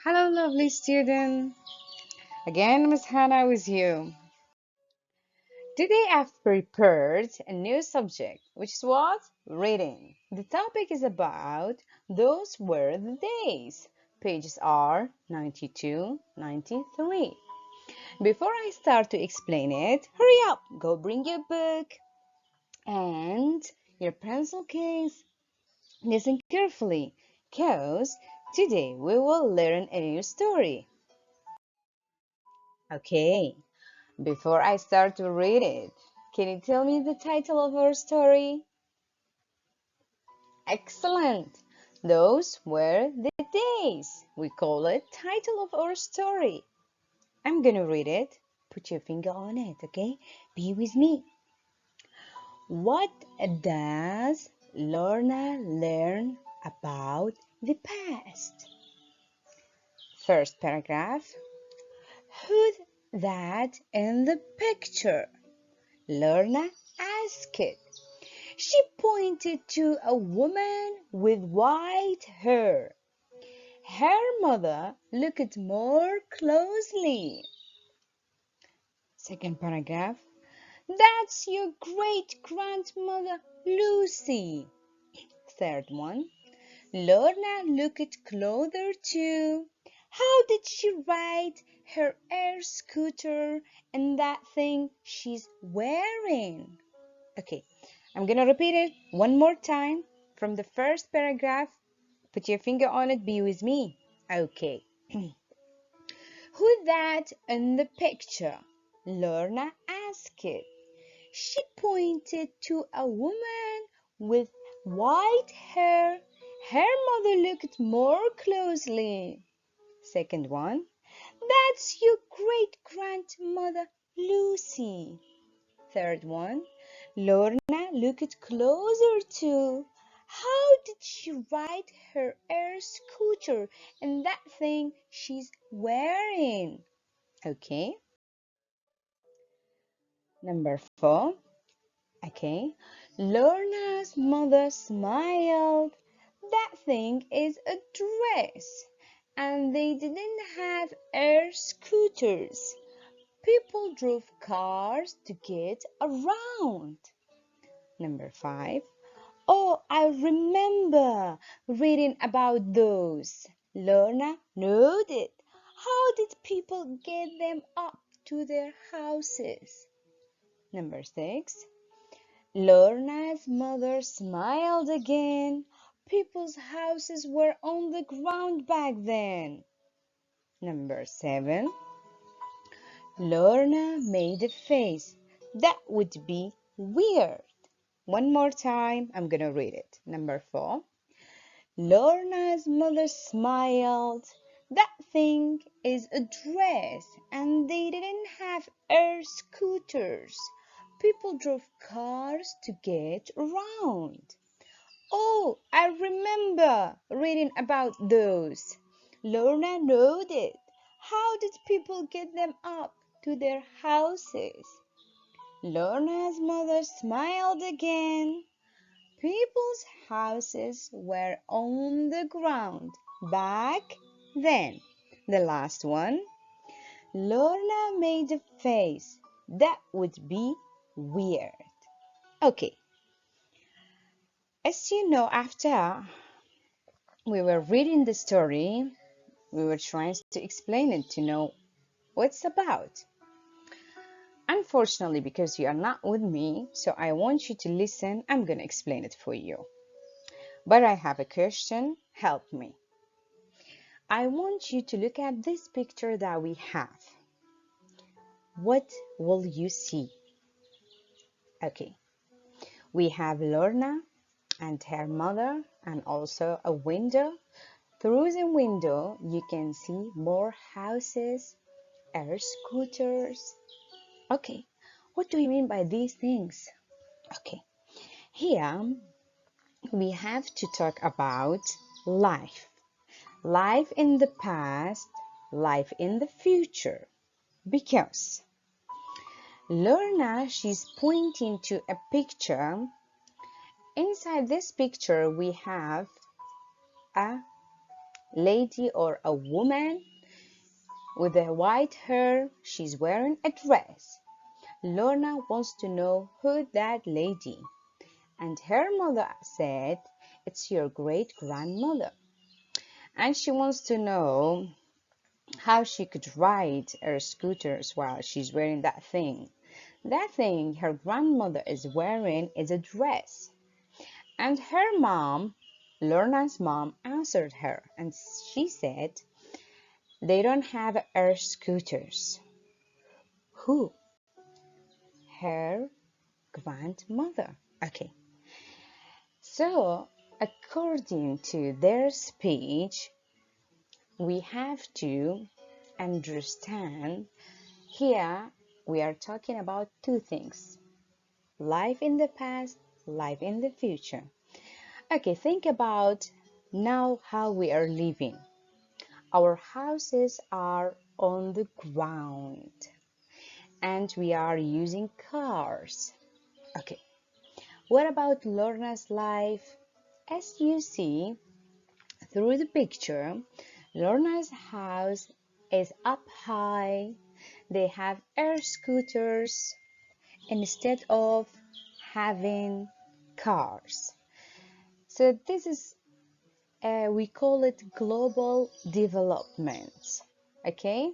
Hello, lovely student. Again, Miss Hana with you. Today I've prepared a new subject, which is what? Reading. The topic is about those were the days. Pages are 92, 93. Before I start to explain it, hurry up. Go bring your book and your pencil case. Listen carefully, because today we will learn a new story. Okay. Before I start to read it, can you tell me the title of our story? Excellent! Those were the days. We call it title of our story. I'm gonna read it. Put your finger on it, okay? Be with me. What does Lorna learn about the past? First paragraph. Who's that in the picture? Lorna asked. She pointed to a woman with white hair. Her mother looked more closely. Second paragraph. That's your great grandmother Lucy. Third one. Lorna looked closer too. How did she ride her air scooter and that thing she's wearing? Okay, I'm gonna repeat it one more time from the first paragraph. Put your finger on it, be with me. Okay. Who's that in the picture? Lorna asked. She pointed to a woman with white hair. Her mother looked more closely. Second one. That's your great grandmother Lucy. Third one. Lorna looked closer too. How did she ride her air scooter and that thing she's wearing? Okay. Number 4. Okay. Lorna's mother smiled. That thing is a dress. And they didn't have air scooters. People drove cars to get around. Number 5. Oh, I remember reading about those. Lorna nodded. How did people get them up to their houses? Number 6. Lorna's mother smiled again. People's houses were on the ground back then. Number 7. Lorna made a face. That would be weird. One more time, I'm gonna read it. Number 4. Lorna's mother smiled. That thing is a dress, and they didn't have air scooters. People drove cars to get around. Oh, I remember reading about those. Lorna nodded. How did people get them up to their houses? Lorna's mother smiled again. People's houses were on the ground back then. The last one. Lorna made a face. That would be weird. Okay, as you know, after we were reading the story, we were trying to explain it to know what it's about. Unfortunately, because you are not with me, so I want you to listen, I'm going to explain it for you. But I have a question, help me. I want you to look at this picture that we have. What will you see? Okay, we have Lorna and her mother and also a window. Through the window, you can see more houses, air scooters. Okay, what do you mean by these things? Okay, here we have to talk about life. Life in the past, life in the future. Because Lorna, she's pointing to a picture. Inside this picture, we have a lady or a woman with a white hair. She's wearing a dress. Lorna wants to know who that lady. And her mother said, it's your great grandmother. And she wants to know how she could ride her scooters while she's wearing that thing. That thing her grandmother is wearing is a dress. And her mom, Lorna's mom, answered her and she said, they don't have air scooters. Who? Her grandmother. Okay. So, according to their speech, we have to understand here we are talking about two things: life in the past, life in the future. Okay, think about now how we are living. Our houses are on the ground and we are using cars. Okay, what about Lorna's life? As you see through the picture, Lorna's house is up high. They have air scooters instead of having cars. So this is we call it global development. Okay,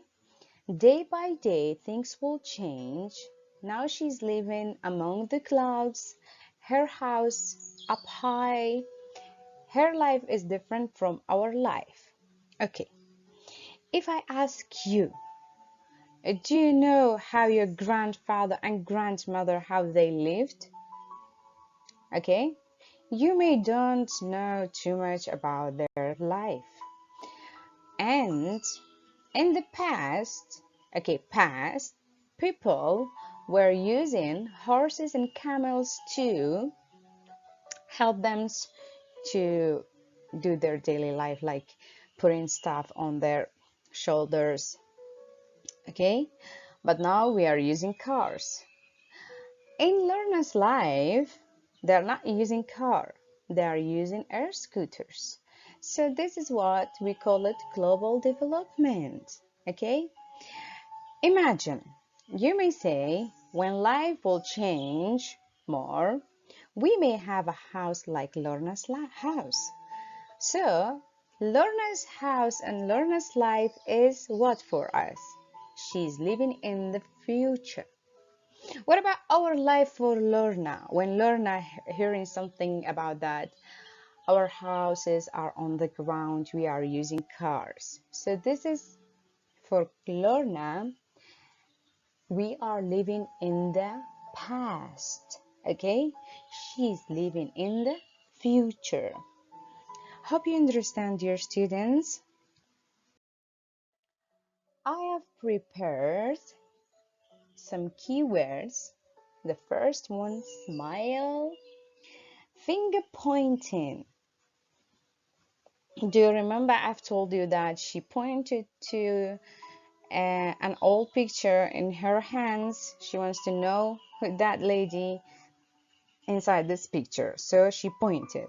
day by day things will change. Now she's living among the clouds, her house up high. Her life is different from our life. Okay, if I ask you, do you know how your grandfather and grandmother how they lived? Okay, you may don't know too much about their life. And in the past, people were using horses and camels to help them to do their daily life, like putting stuff on their shoulders. Okay, but now we are using cars. In Lorna's life, they're not using car, they are using air scooters. So this is what we call it global development. Okay, imagine, you may say, when life will change more, we may have a house like Lorna's house. So Lorna's house and Lorna's life is what for us? She's living in the future. What about our life for Lorna? When Lorna hearing something about that, our houses are on the ground, we are using cars. So this is for Lorna, we are living in the past. Okay? She's living in the future. Hope you understand, dear students. I have prepared some keywords. The first one, smile, finger pointing. Do you remember I've told you that she pointed to an old picture in her hands? She wants to know who that lady inside this picture. So she pointed.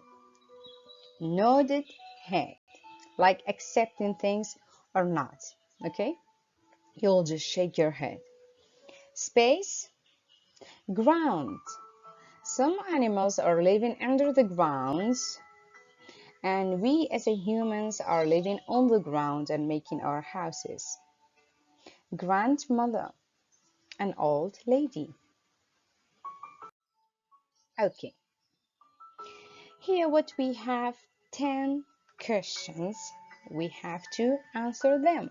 Nodded head, like accepting things or not. Okay? You'll just shake your head. Space, ground. Some animals are living under the ground, and we as a humans are living on the ground and making our houses. Grandmother, an old lady. Okay, here what we have, 10 questions. We have to answer them.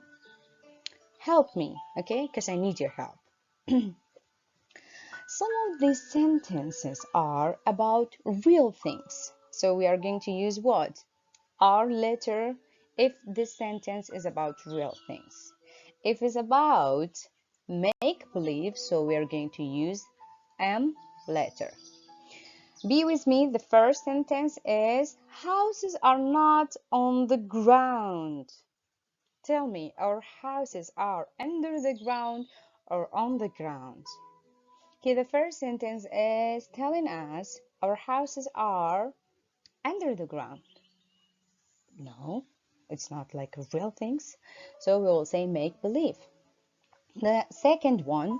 Help me, okay, because I need your help. Some of these sentences are about real things. So we are going to use what? R letter if this sentence is about real things. If it's about make believe, so we are going to use M letter. Be with me. The first sentence is houses are not on the ground. Tell me, our houses are under the ground or on the ground? Okay, the first sentence is telling us our houses are under the ground. No. It's not like real things. So we will say make believe. The second one,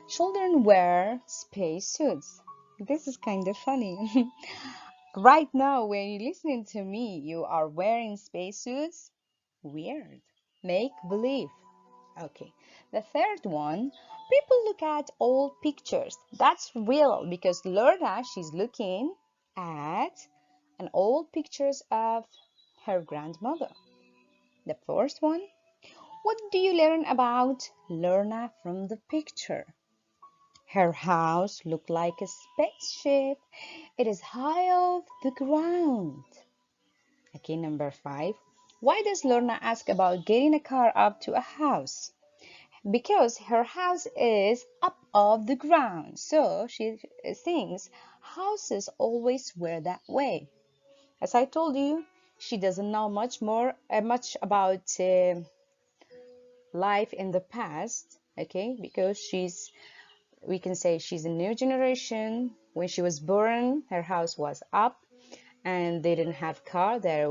children wear space suits. This is kind of funny. Right now, when you're listening to me, you are wearing spacesuits? Weird. Make believe. Okay. The third one, people look at old pictures. That's real because Lorna, she's looking at an old pictures of her grandmother. The fourth one, what do you learn about Lorna from the picture? Her house looked like a spaceship. It is high off the ground. Okay, number five. Why does Lorna ask about getting a car up to a house? Because her house is up off the ground. So she thinks houses always were that way. As I told you, she doesn't know much about life in the past. Okay, because we can say she's a new generation. When she was born, her house was up and they didn't have car. They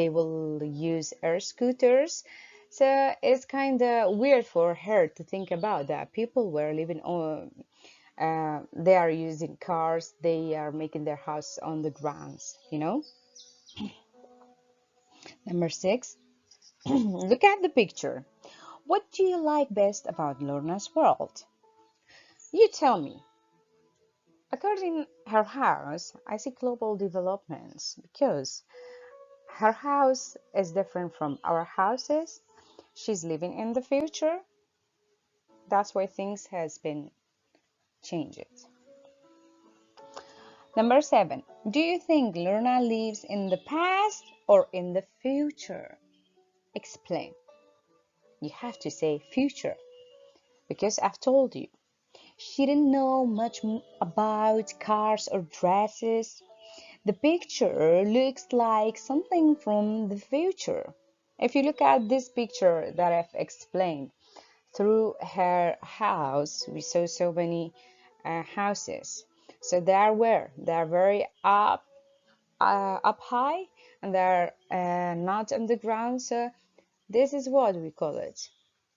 will use air scooters. So it's kind of weird for her to think about that. People were living on, they are using cars. They are making their house on the grounds. Number six, look at the picture. What do you like best about Lorna's world? You tell me. According her house, I see global developments because her house is different from our houses. She's living in the future. That's why things has been changed. Number seven. Do you think Lorna lives in the past or in the future? Explain. You have to say future because I've told you. She didn't know much about cars or dresses. The picture looks like something from the future. If you look at this picture that I've explained, through her house, we saw so many houses. So they are where? They are very up high and they're not on the ground. So this is what we call it,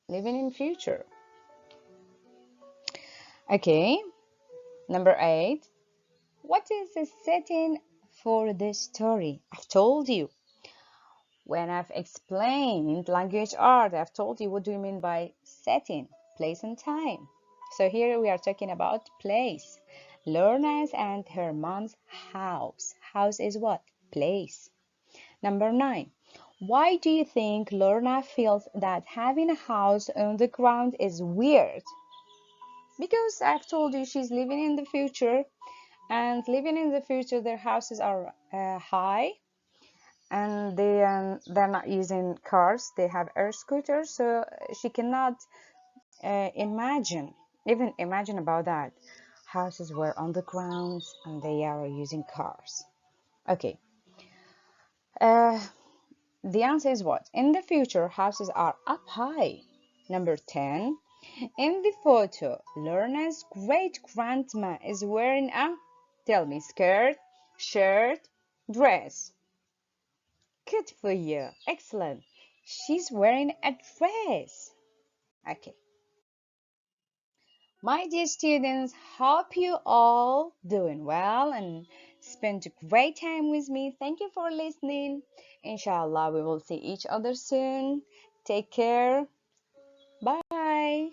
living in future. Okay, number eight. What is the setting for this story? I've told you. When I've explained language art, I've told you what do you mean by setting, place and time. So here we are talking about place. Lorna's and her mom's house. House is what? Place. Number nine. Why do you think Lorna feels that having a house on the ground is weird? Because I've told you she's living in the future, and living in the future, their houses are high and they're not using cars, they have air scooters, so she cannot even imagine about that. Houses were on the ground and they are using cars. Okay, uh, the answer is what? In the future, houses are up high. Number 10. In the photo, Lorna's great grandma is wearing a, tell me, skirt, shirt, dress. Good for you. Excellent. She's wearing a dress. Okay. My dear students, hope you all doing well and spent a great time with me. Thank you for listening. Inshallah, we will see each other soon. Take care. Bye.